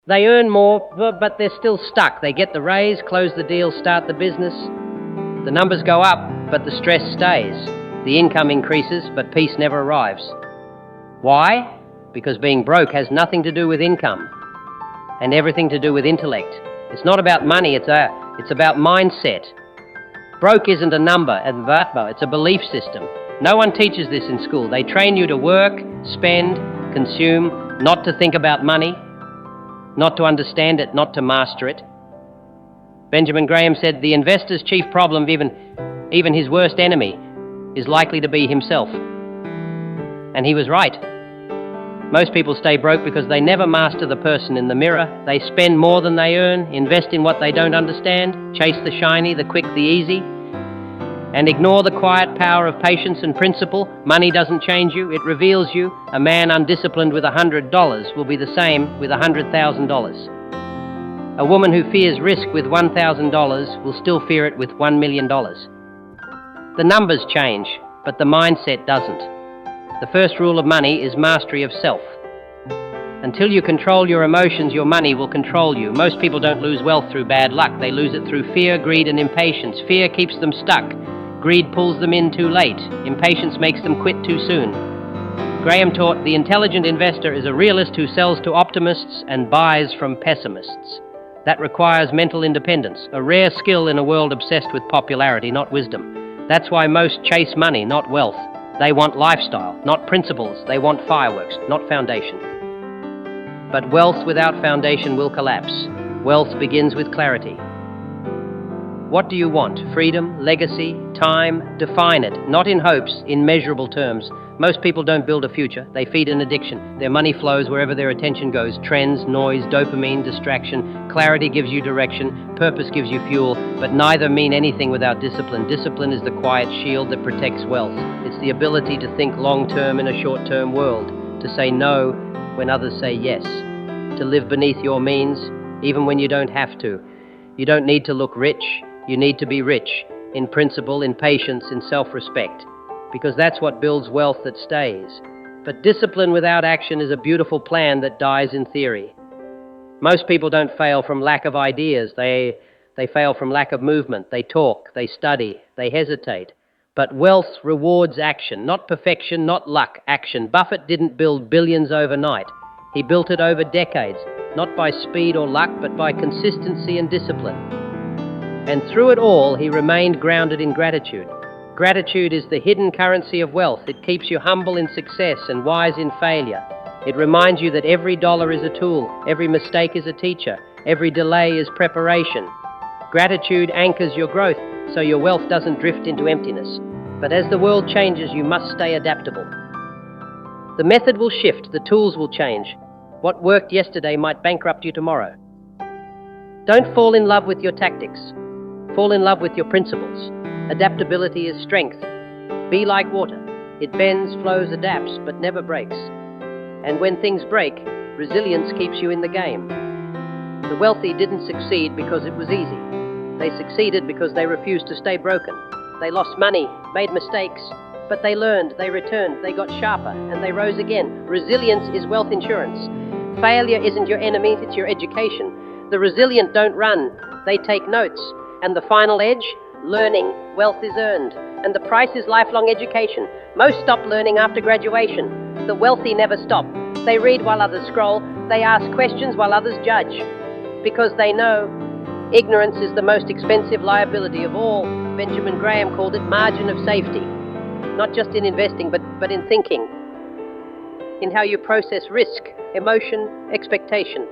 They earn more, but they're still stuck. They get the raise, close the deal, start the business. The numbers go up, but the stress stays. The income increases, but peace never arrives. Why? Because being broke has nothing to do with income and everything to do with intellect. It's not about money, it's about mindset. Broke isn't a number, it's a belief system. No one teaches this in school. They train you to work, spend, consume, not to think about money, not to understand it, not to master it. Benjamin Graham said, the investor's chief problem, even his worst enemy, is likely to be himself. And he was right. Most people stay broke because they never master the person in the mirror. They spend more than they earn, invest in what they don't understand, chase the shiny, the quick, the easy, and ignore the quiet power of patience and principle. Money doesn't change you, it reveals you. A man undisciplined with $100 will be the same with $100,000. A woman who fears risk with $1,000 will still fear it with $1 million. The numbers change, but the mindset doesn't. The first rule of money is mastery of self. Until you control your emotions, your money will control you. Most people don't lose wealth through bad luck. They lose it through fear, greed, and impatience. Fear keeps them stuck. Greed pulls them in too late. Impatience makes them quit too soon. Graham taught the intelligent investor is a realist who sells to optimists and buys from pessimists. That requires mental independence, a rare skill in a world obsessed with popularity, not wisdom. That's why most chase money, not wealth. They want lifestyle, not principles. They want fireworks, not foundation. But wealth without foundation will collapse. Wealth begins with clarity. What do you want? Freedom, legacy, time? Define it, not in hopes, in measurable terms. Most people don't build a future. They feed an addiction. Their money flows wherever their attention goes. Trends, noise, dopamine, distraction. Clarity gives you direction. Purpose gives you fuel. But neither mean anything without discipline. Discipline is the quiet shield that protects wealth. It's the ability to think long-term in a short-term world. To say no when others say yes. To live beneath your means, even when you don't have to. You don't need to look rich. You need to be rich. In principle, in patience, in self-respect. Because that's what builds wealth that stays. But discipline without action is a beautiful plan that dies in theory. Most people don't fail from lack of ideas. They fail from lack of movement. They talk, they study, they hesitate. But wealth rewards action, not perfection, not luck, action. Buffett didn't build billions overnight. He built it over decades, not by speed or luck, but by consistency and discipline. And through it all, he remained grounded in gratitude. Gratitude is the hidden currency of wealth. It keeps you humble in success and wise in failure. It reminds you that every dollar is a tool, every mistake is a teacher, every delay is preparation. Gratitude anchors your growth so your wealth doesn't drift into emptiness. But as the world changes, you must stay adaptable. The method will shift, the tools will change. What worked yesterday might bankrupt you tomorrow. Don't fall in love with your tactics. Fall in love with your principles. Adaptability is strength. Be like water. It bends, flows, adapts, but never breaks. And when things break, resilience keeps you in the game. The wealthy didn't succeed because it was easy. They succeeded because they refused to stay broken. They lost money, made mistakes, but they learned, they returned, they got sharper, and they rose again. Resilience is wealth insurance. Failure isn't your enemy, it's your education. The resilient don't run, they take notes. And the final edge? Learning. Wealth is earned. And the price is lifelong education. Most stop learning after graduation. The wealthy never stop. They read while others scroll. They ask questions while others judge. Because they know ignorance is the most expensive liability of all. Benjamin Graham called it margin of safety. Not just in investing, but in thinking. In how you process risk, emotion, expectation.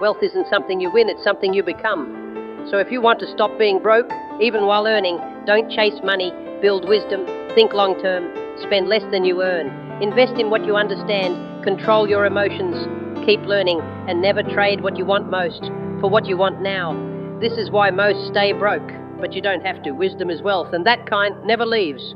Wealth isn't something you win, it's something you become. So if you want to stop being broke, even while earning, don't chase money, build wisdom, think long-term, spend less than you earn. Invest in what you understand, control your emotions, keep learning, and never trade what you want most for what you want now. This is why most stay broke, but you don't have to. Wisdom is wealth, and that kind never leaves.